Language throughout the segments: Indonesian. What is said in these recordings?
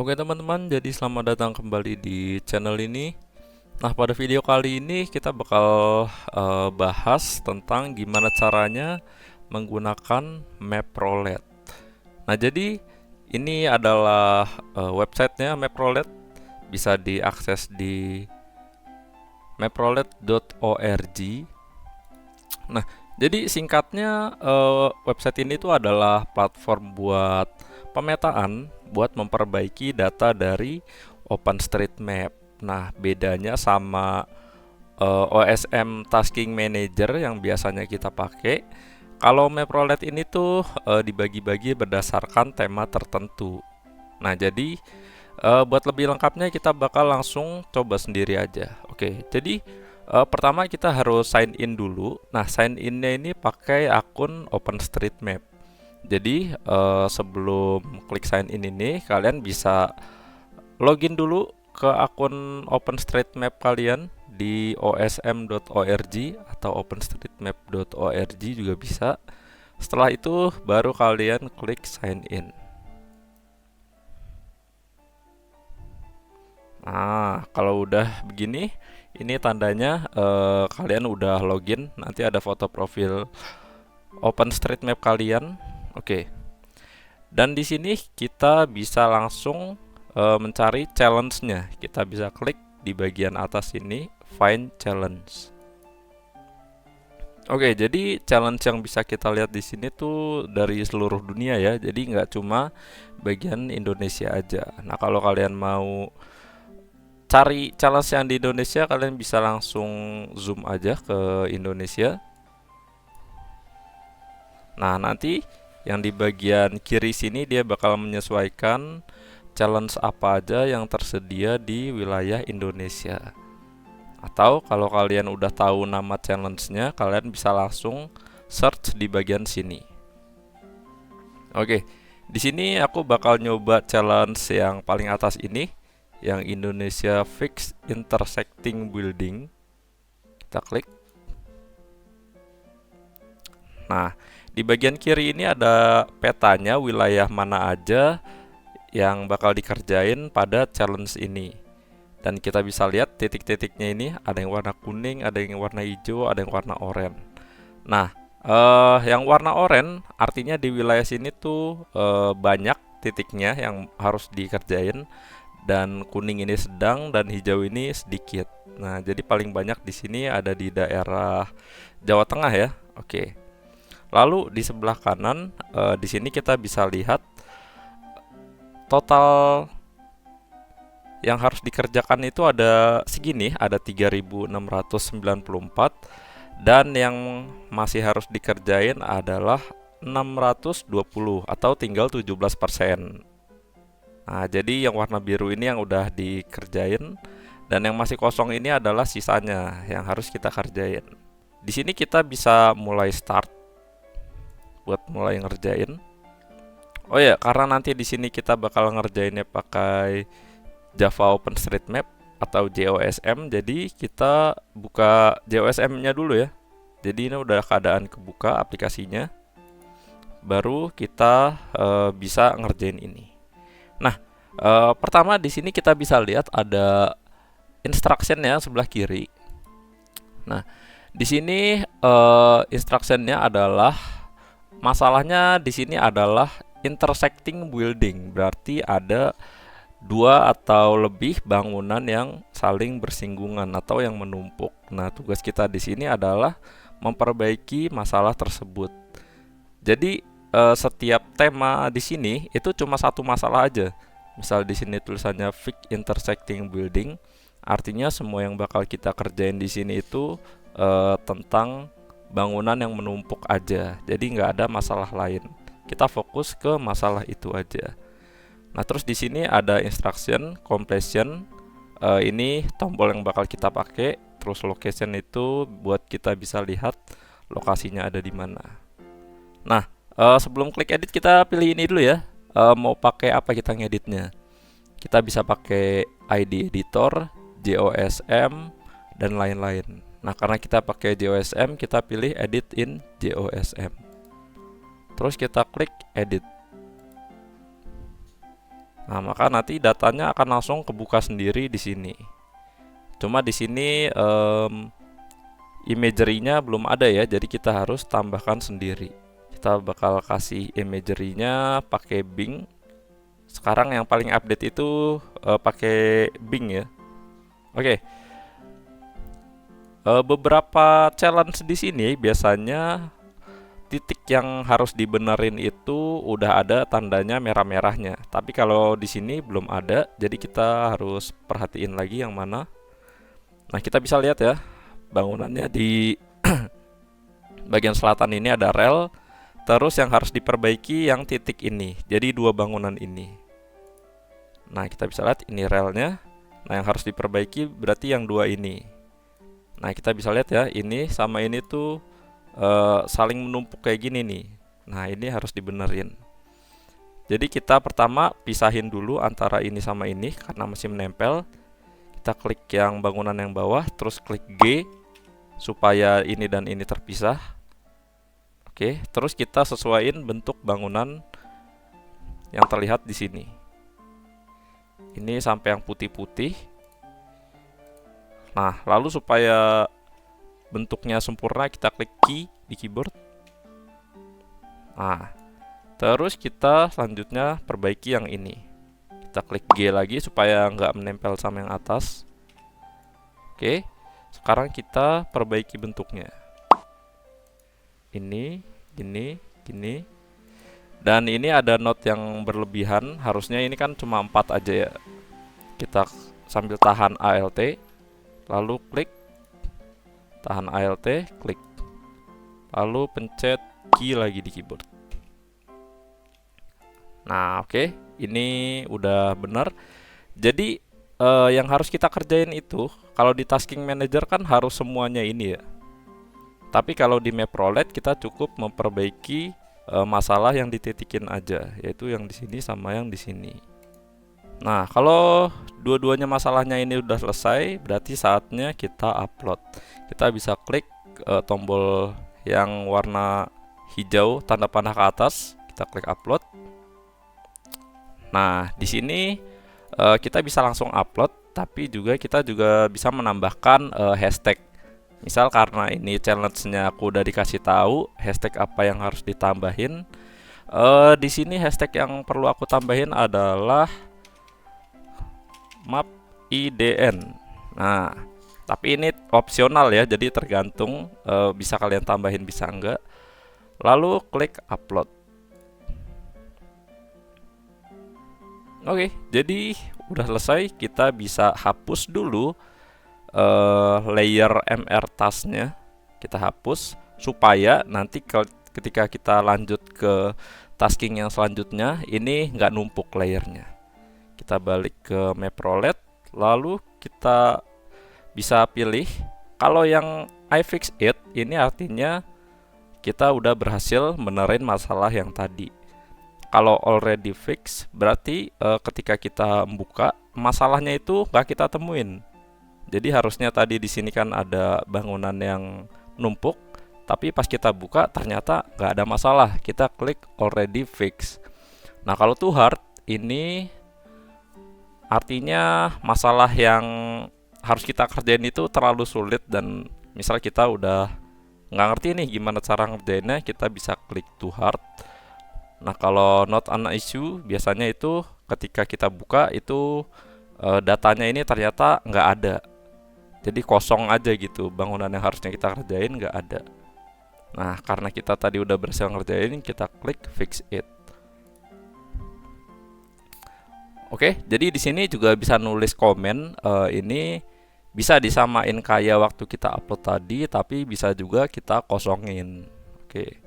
Oke teman-teman, jadi selamat datang kembali di channel ini. Nah, pada video kali ini kita bakal bahas tentang gimana caranya menggunakan Maprolet. Nah, jadi ini adalah websitenya Maprolet, bisa diakses di maprolet.org. Nah, jadi singkatnya website ini tuh adalah platform buat pemetaan, buat memperbaiki data dari OpenStreetMap. Nah, bedanya sama OSM Tasking Manager yang biasanya kita pakai, kalau Maprolet ini tuh dibagi-bagi berdasarkan tema tertentu. Nah, jadi buat lebih lengkapnya kita bakal langsung coba sendiri aja. Oke, jadi pertama kita harus sign in dulu. Nah, sign innya ini pakai akun OpenStreetMap. Jadi sebelum klik sign in ini, kalian bisa login dulu ke akun OpenStreetMap kalian di osm.org atau openstreetmap.org juga bisa. Setelah itu baru kalian klik sign in. Nah, kalau udah begini, ini tandanya kalian udah login. Nanti ada foto profil OpenStreetMap kalian. Oke. Dan di sini kita bisa langsung mencari challenge-nya. Kita bisa klik di bagian atas ini, Find Challenge. Oke, jadi challenge yang bisa kita lihat di sini tuh dari seluruh dunia ya. Jadi nggak cuma bagian Indonesia aja. Nah, kalau kalian mau cari challenge yang di Indonesia, kalian bisa langsung zoom aja ke Indonesia. Nah, nanti yang di bagian kiri sini dia bakal menyesuaikan challenge apa aja yang tersedia di wilayah Indonesia. Atau kalau kalian udah tahu nama challenge-nya, kalian bisa langsung search di bagian sini. Oke, di sini aku bakal nyoba challenge yang paling atas ini, yang Indonesia Fixed Intersecting Building. Kita klik. Nah, di bagian kiri ini ada petanya wilayah mana aja yang bakal dikerjain pada challenge ini. Dan kita bisa lihat titik-titiknya ini ada yang warna kuning, ada yang warna hijau, ada yang warna oranye. Nah, yang warna oranye artinya di wilayah sini tuh banyak titiknya yang harus dikerjain, dan kuning ini sedang dan hijau ini sedikit. Nah, jadi paling banyak di sini ada di daerah Jawa Tengah ya. Oke. Lalu di sebelah kanan di sini kita bisa lihat total yang harus dikerjakan itu ada segini, ada 3694, dan yang masih harus dikerjain adalah 620 atau tinggal 17%. Nah, jadi yang warna biru ini yang udah dikerjain, dan yang masih kosong ini adalah sisanya yang harus kita kerjain. Di sini kita bisa mulai start buat mulai ngerjain. Oh ya, karena nanti di sini kita bakal ngerjainnya pakai Java OpenStreetMap atau JOSM, jadi kita buka JOSM-nya dulu ya. Jadi ini udah keadaan kebuka aplikasinya, baru kita bisa ngerjain ini. Nah, pertama di sini kita bisa lihat ada instruction-nya sebelah kiri. Nah, di sini instruction-nya adalah, masalahnya di sini adalah intersecting building, berarti ada dua atau lebih bangunan yang saling bersinggungan atau yang menumpuk. Nah, tugas kita di sini adalah memperbaiki masalah tersebut. Jadi setiap tema di sini itu cuma satu masalah aja. Misal di sini tulisannya fix intersecting building, artinya semua yang bakal kita kerjain di sini itu tentang bangunan yang menumpuk aja. Jadi nggak ada masalah lain. Kita fokus ke masalah itu aja. Nah, terus di sini ada instruction, completion. Ini tombol yang bakal kita pakai. Terus location itu buat kita bisa lihat lokasinya ada di mana. Nah, sebelum klik edit kita pilih ini dulu ya. Mau pakai apa kita ngeditnya? Kita bisa pakai ID editor, JOSM, dan lain-lain. Nah, karena kita pakai JOSM, kita pilih edit in JOSM. Terus kita klik edit. Nah, maka nanti datanya akan langsung kebuka sendiri di sini. Cuma di sini imagery-nya belum ada ya, jadi kita harus tambahkan sendiri. Kita bakal kasih imagery-nya pakai Bing. Sekarang yang paling update itu pakai Bing ya. Oke. Beberapa challenge di sini biasanya titik yang harus dibenerin itu udah ada tandanya merah-merahnya. Tapi kalau di sini belum ada, jadi kita harus perhatiin lagi yang mana. Nah, kita bisa lihat ya, bangunannya di bagian selatan ini ada rel. Terus yang harus diperbaiki yang titik ini. Jadi dua bangunan ini. Nah, kita bisa lihat ini relnya. Nah, yang harus diperbaiki berarti yang dua ini. Nah, kita bisa lihat ya, ini sama ini tuh saling menumpuk kayak gini nih. Nah, ini harus dibenerin. Jadi kita pertama pisahin dulu antara ini sama ini karena masih menempel. Kita klik yang bangunan yang bawah, terus klik G supaya ini dan ini terpisah. Oke, terus kita sesuaiin bentuk bangunan yang terlihat di sini. Ini sampai yang putih-putih. Nah, lalu supaya bentuknya sempurna kita klik key di keyboard. Nah, terus kita selanjutnya perbaiki yang ini. Kita klik G lagi supaya nggak menempel sama yang atas. Oke, sekarang kita perbaiki bentuknya. Ini, gini. Dan ini ada note yang berlebihan. Harusnya ini kan cuma 4 aja ya. Kita sambil tahan Alt, lalu klik. Tahan Alt, klik. Lalu pencet key lagi di keyboard. Nah, oke. Ini udah benar. Jadi yang harus kita kerjain itu, kalau di tasking manager kan harus semuanya ini ya. Tapi kalau di map roulette kita cukup memperbaiki masalah yang dititikin aja, yaitu yang di sini sama yang di sini. Nah, kalau dua-duanya masalahnya ini udah selesai, berarti saatnya kita upload. Kita bisa klik tombol yang warna hijau tanda panah ke atas, kita klik upload. Nah, di sini kita bisa langsung upload, tapi kita juga bisa menambahkan hashtag. Misal karena ini challenge-nya aku udah dikasih tahu hashtag apa yang harus ditambahin. Di sini hashtag yang perlu aku tambahin adalah map IDN. Nah, tapi ini opsional ya, jadi tergantung bisa kalian tambahin bisa enggak. Lalu klik upload. Oke, jadi udah selesai. Kita bisa hapus dulu layer MR tasknya. Kita hapus supaya nanti ketika kita lanjut ke tasking yang selanjutnya ini nggak numpuk layernya. Kita balik ke map roulette, lalu kita bisa pilih. Kalau yang I fix it ini artinya kita udah berhasil benerin masalah yang tadi. Kalau already fix berarti ketika kita buka masalahnya itu nggak kita temuin. Jadi harusnya tadi di sini kan ada bangunan yang numpuk, tapi pas kita buka ternyata nggak ada masalah. Kita klik already fix. Nah, kalau to hard ini artinya masalah yang harus kita kerjain itu terlalu sulit dan misal kita udah nggak ngerti nih gimana cara ngerjainnya, kita bisa klik to hard. Nah, kalau not an issue biasanya itu ketika kita buka itu datanya ini ternyata nggak ada. Jadi kosong aja gitu, bangunan yang harusnya kita kerjain nggak ada. Nah, karena kita tadi udah berhasil ngerjain, kita klik fix it. Oke, jadi di sini juga bisa nulis komen. Ini bisa disamain kayak waktu kita upload tadi, tapi bisa juga kita kosongin. Oke.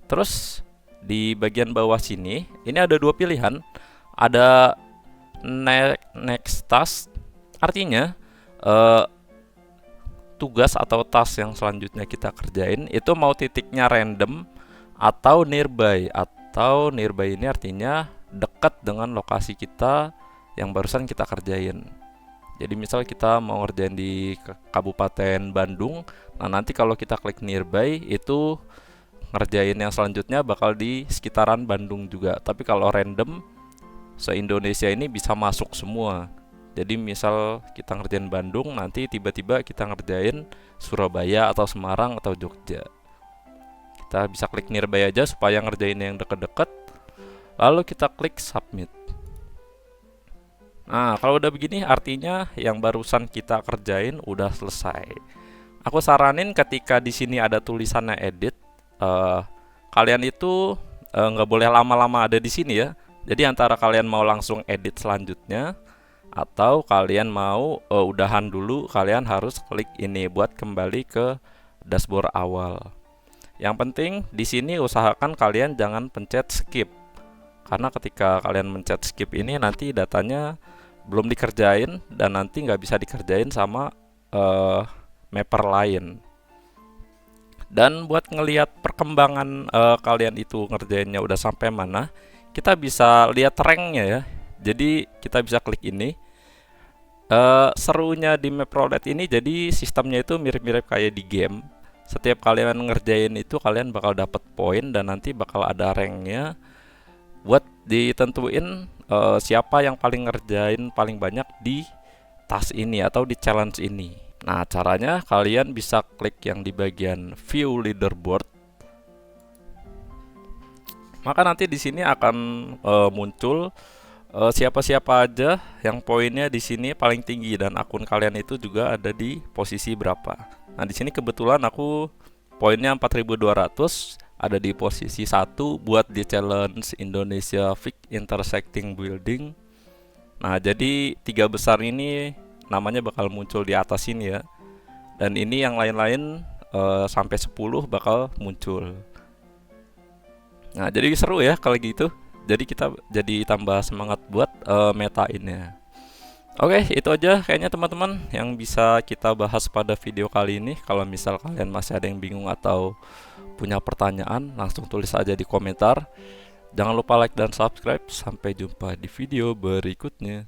Terus di bagian bawah sini, ini ada dua pilihan. Ada next task, artinya tugas atau task yang selanjutnya kita kerjain itu mau titiknya random atau nearby. Atau nearby ini artinya dekat dengan lokasi kita yang barusan kita kerjain. Jadi misal kita mau ngerjain di Kabupaten Bandung, nah nanti kalau kita klik nearby itu ngerjain yang selanjutnya bakal di sekitaran Bandung juga. Tapi kalau random se-Indonesia ini bisa masuk semua. Jadi misal kita ngerjain Bandung, nanti tiba-tiba kita ngerjain Surabaya atau Semarang atau Jogja. Kita bisa klik nearby aja supaya ngerjain yang deket-deket. Lalu kita klik submit. Nah, kalau udah begini artinya yang barusan kita kerjain udah selesai. Aku saranin ketika di sini ada tulisannya edit, eh, kalian itu nggak boleh lama-lama ada di sini ya. Jadi antara kalian mau langsung edit selanjutnya atau kalian mau udahan dulu, kalian harus klik ini buat kembali ke dashboard awal. Yang penting di sini usahakan kalian jangan pencet skip. Karena ketika kalian mencet skip ini nanti datanya belum dikerjain dan nanti nggak bisa dikerjain sama mapper lain. Dan buat ngelihat perkembangan kalian itu ngerjainnya udah sampai mana, kita bisa lihat ranknya ya. Jadi kita bisa klik ini. Serunya di MapRoulette ini jadi sistemnya itu mirip-mirip kayak di game. Setiap kalian ngerjain itu kalian bakal dapat poin dan nanti bakal ada ranknya buat ditentuin siapa yang paling ngerjain paling banyak di task ini atau di challenge ini. Nah, caranya kalian bisa klik yang di bagian view leaderboard. Maka nanti di sini akan muncul siapa-siapa aja yang poinnya di sini paling tinggi dan akun kalian itu juga ada di posisi berapa. Nah, di sini kebetulan aku poinnya 4200, ada di posisi 1 buat di challenge Indonesia Fig Intersecting Building. Nah, jadi 3 besar ini namanya bakal muncul di atas ini ya. Dan ini yang lain-lain sampai 10 bakal muncul. Nah, jadi seru ya kalau gitu. Jadi kita jadi tambah semangat buat metainnya. Oke, itu aja kayaknya teman-teman yang bisa kita bahas pada video kali ini. Kalau misal kalian masih ada yang bingung atau punya pertanyaan, langsung tulis aja di komentar. Jangan lupa like dan subscribe. Sampai jumpa di video berikutnya.